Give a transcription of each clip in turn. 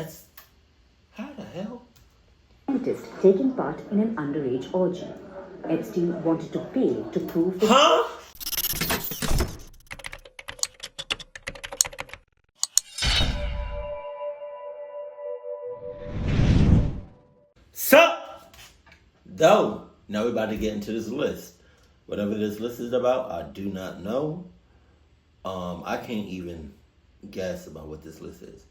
That's... How the hell? Scientist taking part in an underage orgy. Epstein wanted to pay to prove that... Huh? Sup? Though, now we're about to get into this list. Whatever this list is about, I do not know. I can't even guess about what this list is.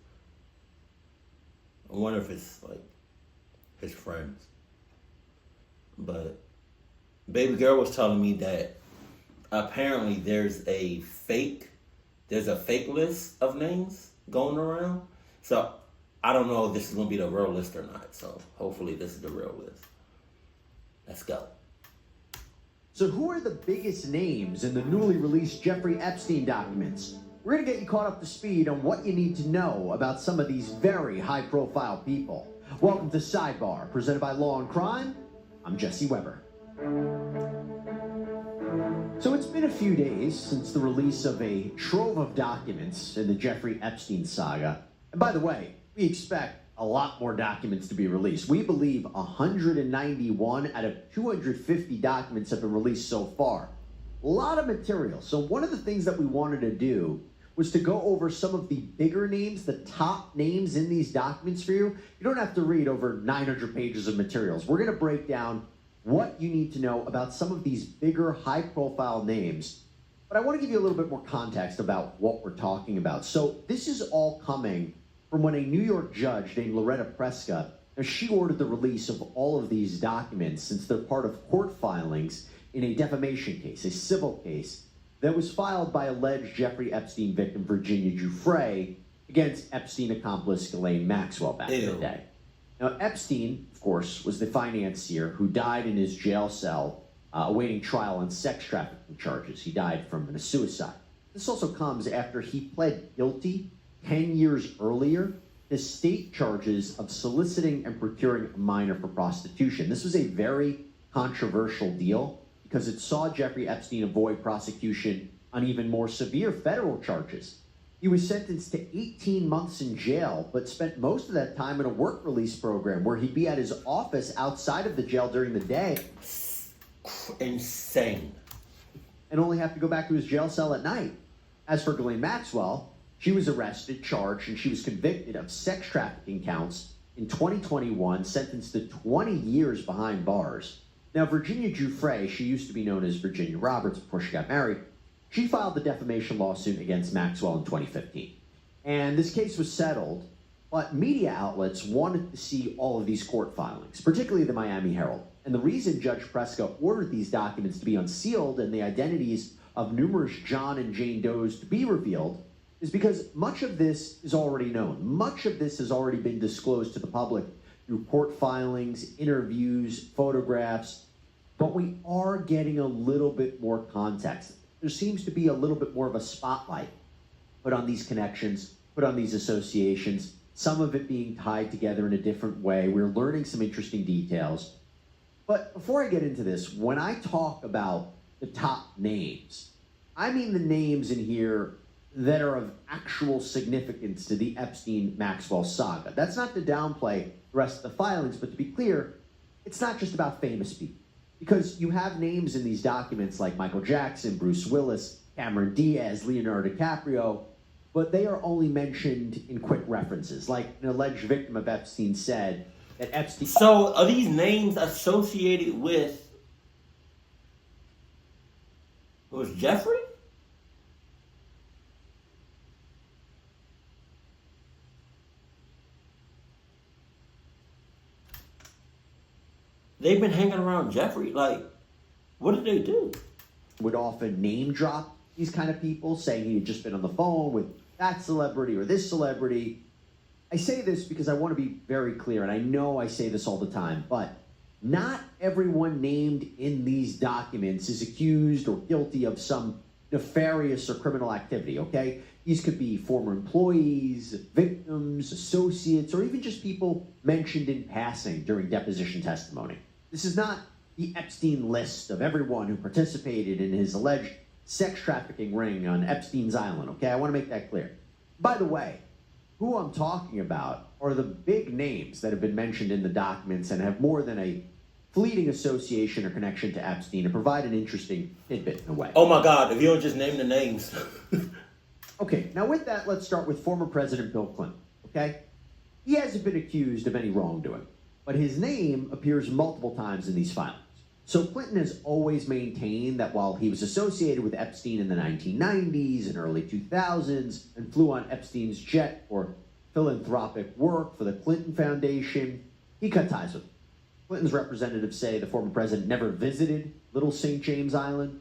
I wonder if it's like his friends. But baby girl was telling me that apparently there's a fake list of names going around. So I don't know if this is going to be the real list or not. So hopefully this is the real list. Let's go. So who are the biggest names in the newly released Jeffrey Epstein documents? We're going to get you caught up to speed on what you need to know about some of these very high-profile people. Welcome to Sidebar, presented by Law and Crime. I'm Jesse Weber. So it's been a few days since the release of a trove of documents in the Jeffrey Epstein saga. And by the way, we expect a lot more documents to be released. We believe 191 out of 250 documents have been released so far. A lot of material. So one of the things that we wanted to do was to go over some of the bigger names, the top names in these documents for you. You don't have to read over 900 pages of materials. We're going to break down what you need to know about some of these bigger, high-profile names. But I want to give you a little bit more context about what we're talking about. So this is all coming from when a New York judge named Loretta Preska, she ordered the release of all of these documents since they're part of court filings in a defamation case, a civil case, that was filed by alleged Jeffrey Epstein victim Virginia Giuffre against Epstein accomplice Ghislaine Maxwell back in the day. Now, Epstein, of course, was the financier who died in his jail cell awaiting trial on sex trafficking charges. He died from a suicide. This also comes after he pled guilty 10 years earlier to state charges of soliciting and procuring a minor for prostitution. This was a very controversial deal because it saw Jeffrey Epstein avoid prosecution on even more severe federal charges. He was sentenced to 18 months in jail, but spent most of that time in a work release program where he'd be at his office outside of the jail during the day. Insane. And only have to go back to his jail cell at night. As for Ghislaine Maxwell, she was arrested, charged, and she was convicted of sex trafficking counts in 2021, sentenced to 20 years behind bars. Now, Virginia Giuffre, she used to be known as Virginia Roberts before she got married, she filed the defamation lawsuit against Maxwell in 2015. And this case was settled, but media outlets wanted to see all of these court filings, particularly the Miami Herald. And the reason Judge Preska ordered these documents to be unsealed and the identities of numerous John and Jane Does to be revealed is because much of this is already known. Much of this has already been disclosed to the public through court filings, interviews, photographs, but we are getting a little bit more context. There seems to be a little bit more of a spotlight put on these connections, put on these associations, some of it being tied together in a different way. We're learning some interesting details. But before I get into this, when I talk about the top names, I mean the names in here that are of actual significance to the Epstein-Maxwell saga. That's not to downplay the rest of the filings, but to be clear, it's not just about famous people. Because you have names in these documents like Michael Jackson, Bruce Willis, Cameron Diaz, Leonardo DiCaprio, but they are only mentioned in quick references. Like an alleged victim of Epstein said that Epstein... So are these names associated with... It was Jeffrey? They've been hanging around Jeffrey. Like, what did they do? Would often name drop these kind of people, saying he had just been on the phone with that celebrity or this celebrity. I say this because I want to be very clear, and I know I say this all the time, but not everyone named in these documents is accused or guilty of some nefarious or criminal activity, okay? These could be former employees, victims, associates, or even just people mentioned in passing during deposition testimony. This is not the Epstein list of everyone who participated in his alleged sex trafficking ring on Epstein's Island, okay? I want to make that clear. By the way, who I'm talking about are the big names that have been mentioned in the documents and have more than a fleeting association or connection to Epstein and provide an interesting tidbit in a way. Oh my God, if you don't just name the names. Okay, now with that, let's start with former President Bill Clinton, okay? He hasn't been accused of any wrongdoing, but his name appears multiple times in these filings. So Clinton has always maintained that while he was associated with Epstein in the 1990s and early 2000s and flew on Epstein's jet for philanthropic work for the Clinton Foundation, he cut ties with him. Clinton's representatives say the former president never visited Little St. James Island,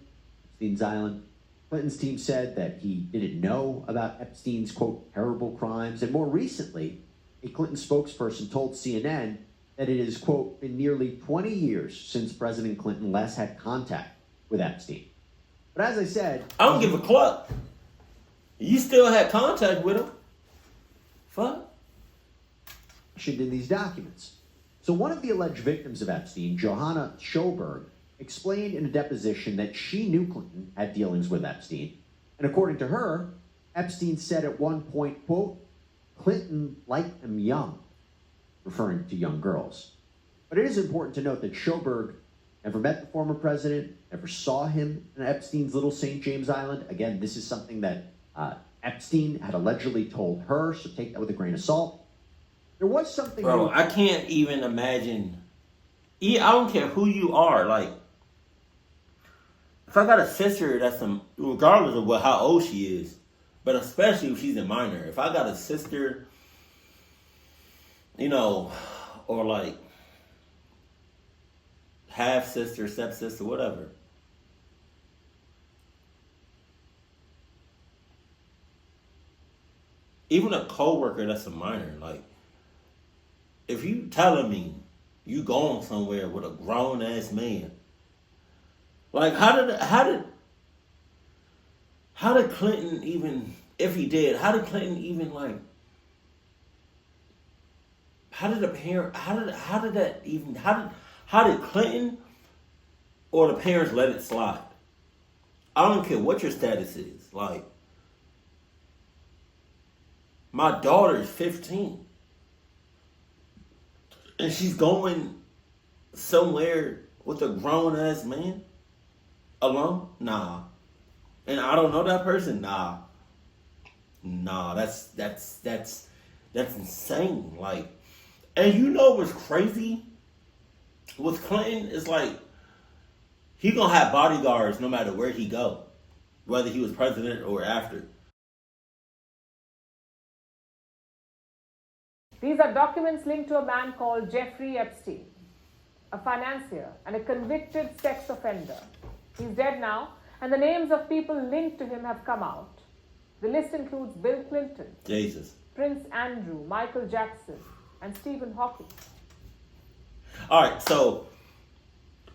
Epstein's Island. Clinton's team said that he didn't know about Epstein's, quote, terrible crimes. And more recently, a Clinton spokesperson told CNN that it has, quote, been nearly 20 years since President Clinton last had contact with Epstein. But as I said, I don't give a cluck. You still had contact with him. Fuck. in these documents. So one of the alleged victims of Epstein, Johanna Schoberg, explained in a deposition that she knew Clinton had dealings with Epstein. And according to her, Epstein said at one point, quote, Clinton liked them young, referring to young girls. But it is important to note that Schoberg never met the former president, never saw him in Epstein's Little St. James Island. Again, this is something that Epstein had allegedly told her, so take that with a grain of salt. There was something... Bro, I can't even imagine... I don't care who you are, like... If I got a sister that's regardless of how old she is, but especially if she's a minor, if I got a sister, or like half sister, stepsister, whatever. Even a coworker that's a minor, like if you telling me you going somewhere with a grown ass man, like how did Clinton even, if he did, how did Clinton even like, how did Clinton or the parents let it slide? I don't care what your status is. Like, my daughter is 15 and she's going somewhere with a grown ass man alone? Nah. And I don't know that person? Nah, that's insane. Like, and you know what's crazy? With Clinton, it's like he gonna have bodyguards no matter where he go, whether he was president or after. These are documents linked to a man called Jeffrey Epstein, a financier and a convicted sex offender. He's dead now, and the names of people linked to him have come out. The list includes Bill Clinton, Jesus, Prince Andrew, Michael Jackson, and Stephen Hawking. All right, so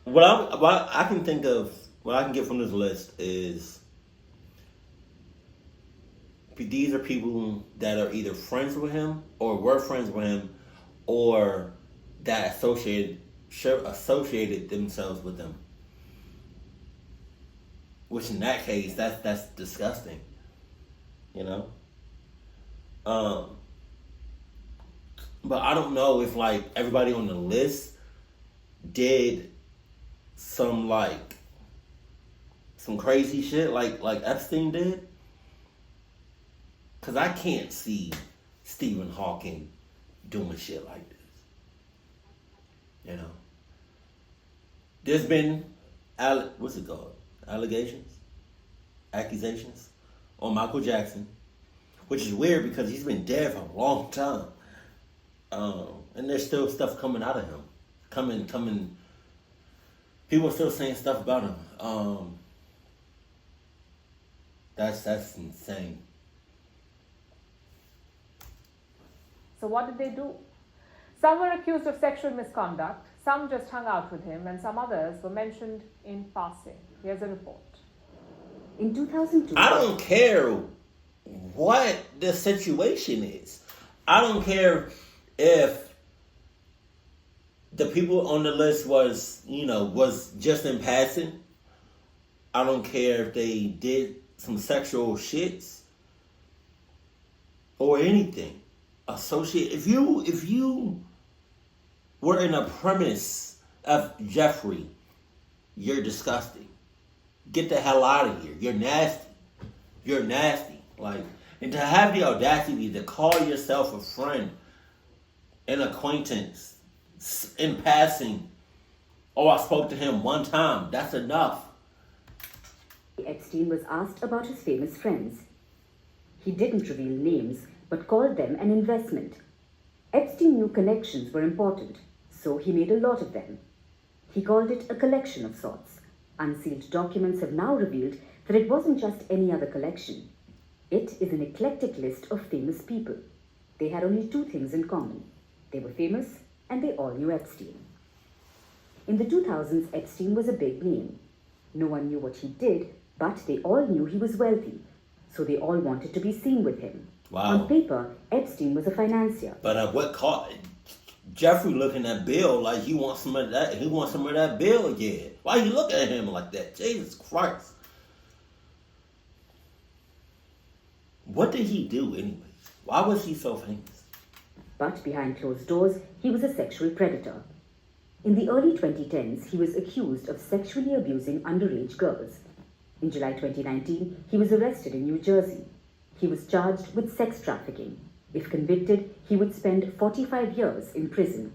what I can think of, what I can get from this list is these are people that are either friends with him or were friends with him or that associated themselves with them. Which in that case, that's disgusting. But I don't know if like everybody on the list did some crazy shit like Epstein did. Cause I can't see Stephen Hawking doing shit like this. There's been accusations on Michael Jackson, which is weird because he's been dead for a long time. And there's still stuff coming out of him. Coming. People are still saying stuff about him. That's insane. So what did they do? Some were accused of sexual misconduct, some just hung out with him, and some others were mentioned in passing. Here's a report. In 2002... I don't care what the situation is. I don't care if the people on the list was just in passing. I don't care if they did some sexual shits or anything. associate. If you were in a premise of Jeffrey, you're disgusting. Get the hell out of here. You're nasty. You're nasty. Like, and to have the audacity to call yourself a friend, an acquaintance, in passing. Oh, I spoke to him one time. That's enough. Epstein was asked about his famous friends. He didn't reveal names, but called them an investment. Epstein knew connections were important, so he made a lot of them. He called it a collection of sorts. Unsealed documents have now revealed that it wasn't just any other collection. It is an eclectic list of famous people. They had only two things in common. They were famous, and they all knew Epstein. In the 2000s, Epstein was a big name. No one knew what he did, but they all knew he was wealthy, so they all wanted to be seen with him. Wow. On paper, Epstein was a financier. But at what cost? Jeffrey looking at Bill like he wants some of that. He wants some of that bill again. Why you look at him like that? Jesus Christ! What did he do anyway? Why was he so famous? But behind closed doors, he was a sexual predator. In the early 2010s, he was accused of sexually abusing underage girls. In July 2019, he was arrested in New Jersey. He was charged with sex trafficking. If convicted, he would spend 45 years in prison.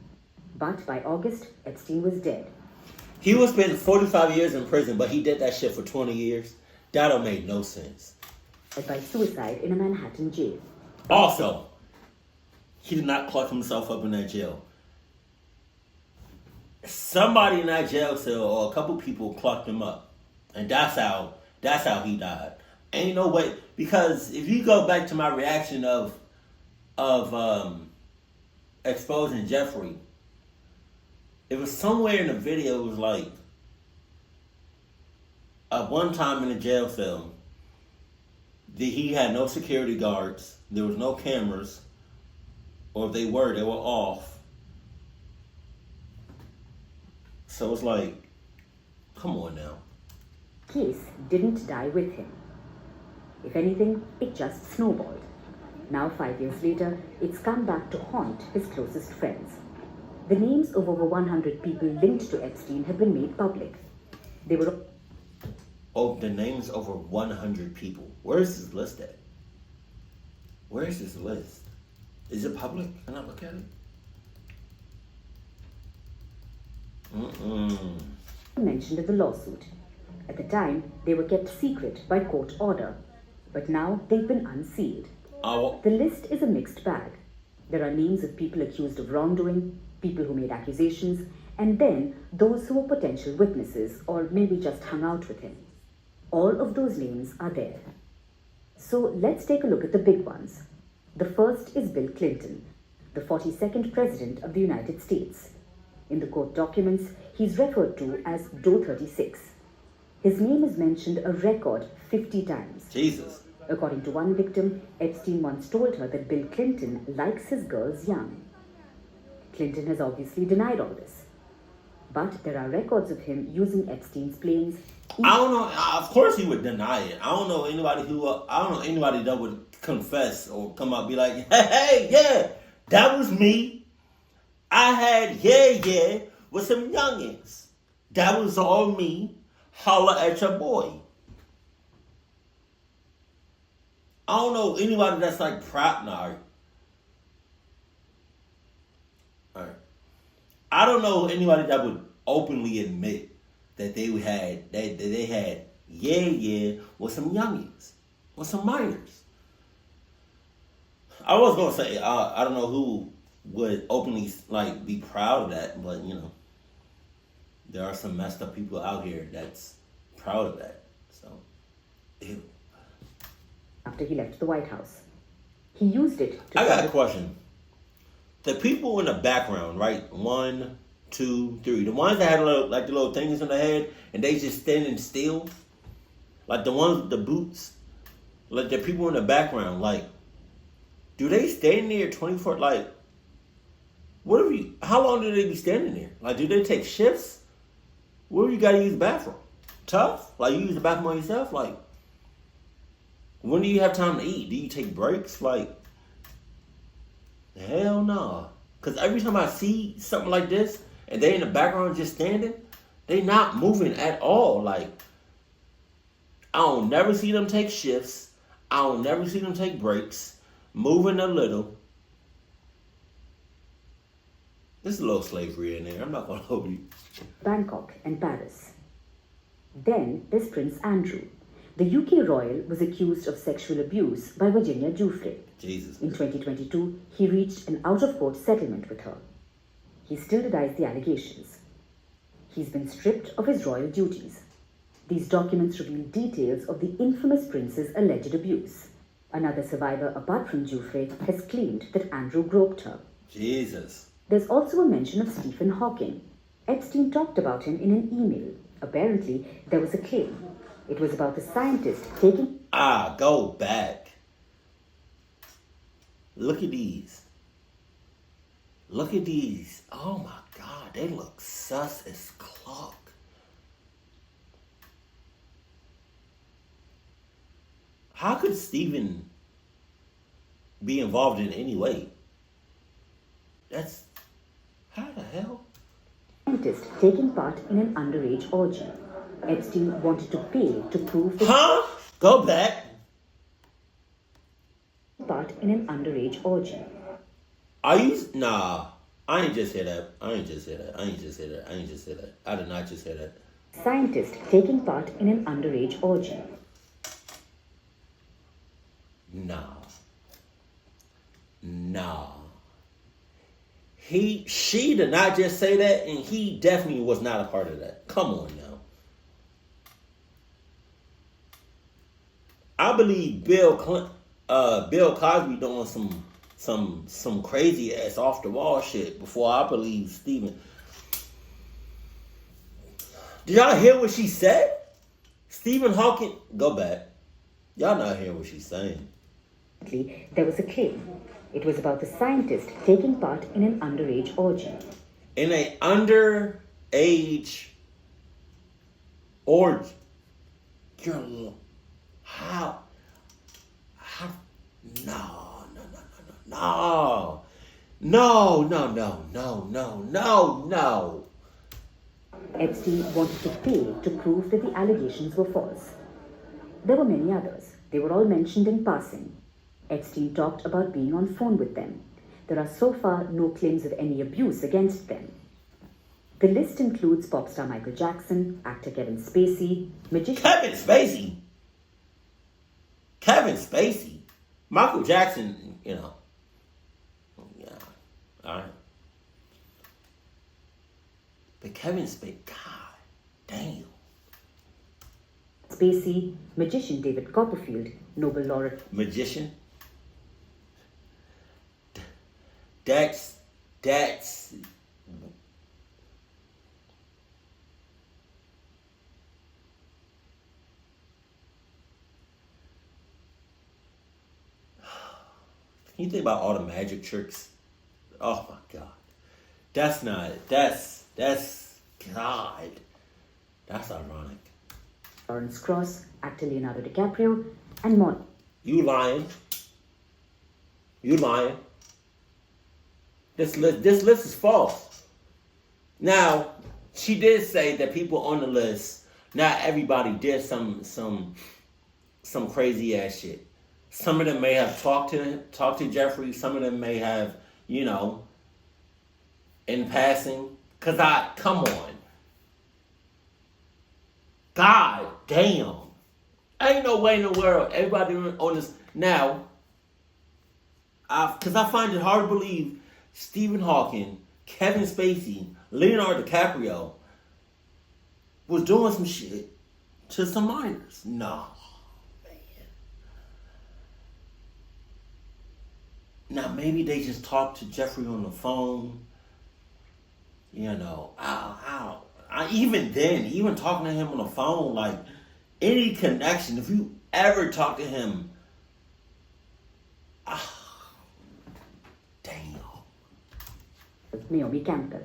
But by August, Epstein was dead. He would spend 45 years in prison, but he did that shit for 20 years? That don't make no sense. By suicide in a Manhattan jail. Also, he did not cluck himself up in that jail. Somebody in that jail cell or a couple people clucked him up. And that's how he died. Ain't no way, because if you go back to my reaction of exposing Jeffrey, it was somewhere in the video, it was like at one time in the jail cell, he had no security guards, there was no cameras, or if they were off. So it's like, come on now. Case didn't die with him. If anything, it just snowballed. Now, 5 years later, it's come back to haunt his closest friends. The names of over 100 people linked to Epstein have been made public. They were... Oh, the names over 100 people. Where's this list at? Where's this list? Is it public? Can I look at it? mentioned in the lawsuit. At the time, they were kept secret by court order, but now they've been unsealed. The list is a mixed bag. There are names of people accused of wrongdoing, people who made accusations, and then those who were potential witnesses or maybe just hung out with him. All of those names are there. So let's take a look at the big ones. The first is Bill Clinton, the 42nd President of the United States. In the court documents, he's referred to as Doe 36. His name is mentioned a record 50 times. Jesus. According to one victim, Epstein once told her that Bill Clinton likes his girls young. Clinton has obviously denied all this. But there are records of him using Epstein's planes. I don't know. Of course he would deny it. I don't know anybody that would confess or come out and be like, hey, yeah, that was me. I had, with some youngins. That was all me. Holla at your boy. I don't know anybody that's like proud. No, all right. I don't know anybody that would openly admit that they had with some youngins, with some minors. I was gonna say I don't know who would openly like be proud of that, but you know, there are some messed up people out here that's proud of that. So, ew. After he left the White House, he used it to... I got a question. The people in the background, right? 1, 2, 3. The ones that had the little things on their head and they just standing still. Like the ones with the boots. Like the people in the background, like, do they stand there 24? Like, how long do they be standing there? Like, do they take shifts? Where do you gotta use the bathroom? Tough? Like, you use the bathroom on yourself? Like, when do you have time to eat? Do you take breaks? Like, Hell no. Because every time I see something like this, and they in the background just standing, they not moving at all. Like, I don't never see them take shifts. I don't never see them take breaks. Moving a little. There's a little slavery in there. I'm not going to hold you. Bangkok and Paris. Then there's Prince Andrew. The UK royal was accused of sexual abuse by Virginia Giuffre. Jesus. In 2022, he reached an out-of-court settlement with her. He still denies the allegations. He's been stripped of his royal duties. These documents reveal details of the infamous prince's alleged abuse. Another survivor apart from Giuffre has claimed that Andrew groped her. Jesus. There's also a mention of Stephen Hawking. Epstein talked about him in an email. Apparently, there was a claim. It was about the scientist taking... Go back. Look at these. Look at these. Oh my God, they look sus as CLUCK. How could Stephen be involved in any way? That's... How the hell? Scientist taking part in an underage orgy. Epstein wanted to pay to prove that... Huh? Go back. Part in an underage orgy. Are you... Nah. I ain't just hear that. I did not just hear that. Scientist taking part in an underage orgy. Nah. She did not just say that, and he definitely was not a part of that. Come on now. I believe Bill Cosby doing some crazy ass off the wall shit before I believe Stephen. Did y'all hear what she said? Stephen Hawking, go back. Y'all not hearing what she's saying. There was a claim. It was about the scientist taking part in an underage orgy. In an underage orgy? Girl, how? No. Epstein wanted to pay to prove that the allegations were false. There were many others. They were all mentioned in passing. Epstein talked about being on phone with them. There are so far no claims of any abuse against them. The list includes pop star Michael Jackson, actor Kevin Spacey, magician... Kevin Spacey? Michael Jackson, you know. Yeah, alright. But Kevin Spacey, God damn. Spacey, magician David Copperfield, Nobel laureate... Magician? That's... Can you think about all the magic tricks? Oh my God. That's God. That's ironic. Lawrence Cross, actor Leonardo DiCaprio, and more. You lying. This list is false. Now, she did say that people on the list, not everybody did some crazy ass shit. Some of them may have talked to Jeffrey. Some of them may have, you know, in passing. Come on. God damn. Ain't no way in the world everybody on this. Now, because I find it hard to believe Stephen Hawking, Kevin Spacey, Leonardo DiCaprio was doing some shit to some minors. No. Now, maybe they just talked to Jeffrey on the phone. You know, even talking to him on the phone, like, any connection, if you ever talk to him, damn. Naomi Campbell.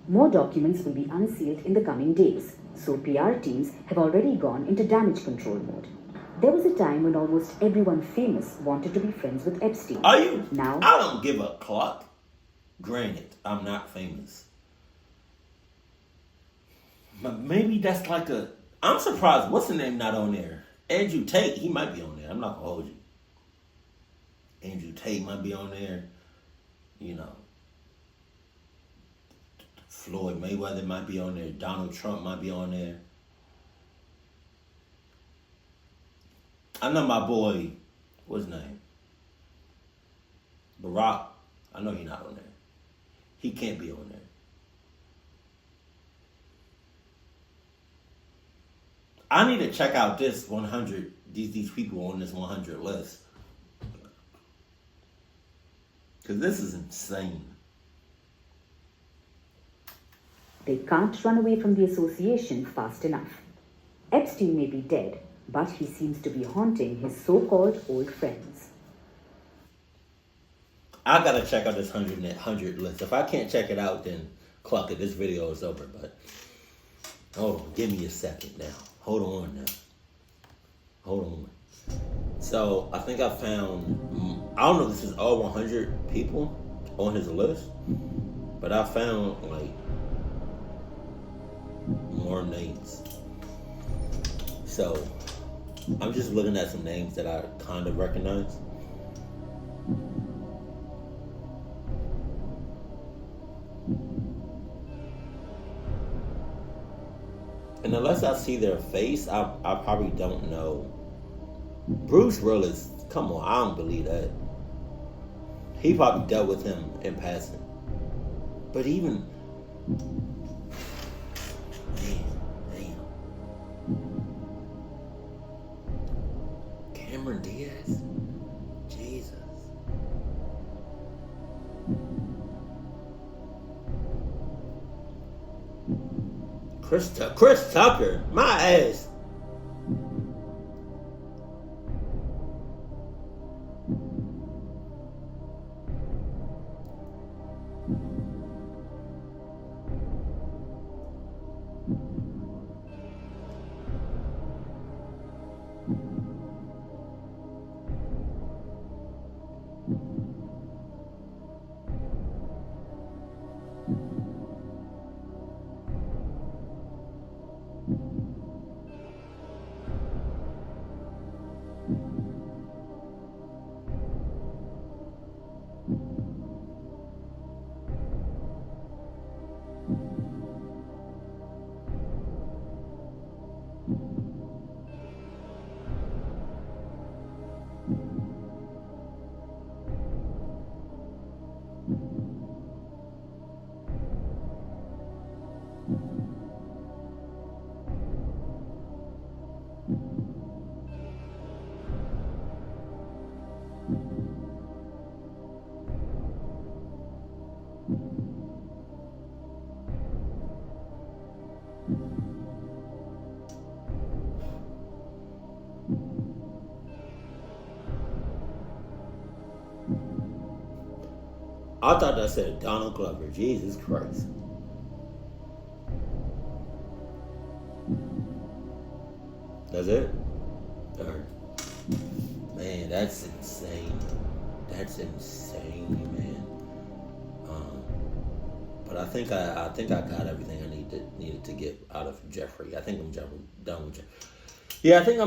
More documents will be unsealed in the coming days, so PR teams have already gone into damage control mode. There was a time when almost everyone famous wanted to be friends with Epstein. Are you? Now, I don't give a cluck. Granted, I'm not famous. But maybe that's like a... I'm surprised. What's the name not on there? Andrew Tate. He might be on there. I'm not going to hold you. Andrew Tate might be on there. You know. Floyd Mayweather might be on there. Donald Trump might be on there. I know my boy, what's his name? Barack. I know he's not on there. He can't be on there. I need to check out this 100, these people on this 100 list. Because this is insane. they can't run away from the association fast enough. Epstein may be dead, but he seems to be haunting his so-called old friends. I gotta check out this 100 list. If I can't check it out, then CLUCK it. This video is over. But hold on, give me a second now. Hold on now. Hold on. So I think I found. I don't know if this is all 100 people on his list, but I found like more names. So I'm just looking at some names that I kind of recognize. And unless I see their face, I probably don't know. Bruce Willis, come on, I don't believe that. He probably dealt with him in passing. But even, damn. Cameron Diaz? Jesus. Chris Tucker, my ass. I thought that said Donald Glover. Jesus Christ. That's it? Alright. Man, that's insane. That's insane, man. But I think I got everything I needed to get out of Jeffrey. I think I'm done with Jeffrey. Yeah, I think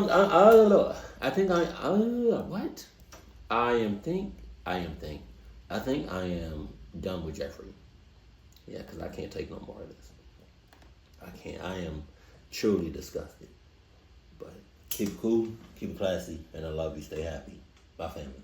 I am done with Jeffrey. Yeah, because I can't take no more of this. I can't. I am truly disgusted. But keep it cool, keep it classy, and I love you. Stay happy. Bye, family.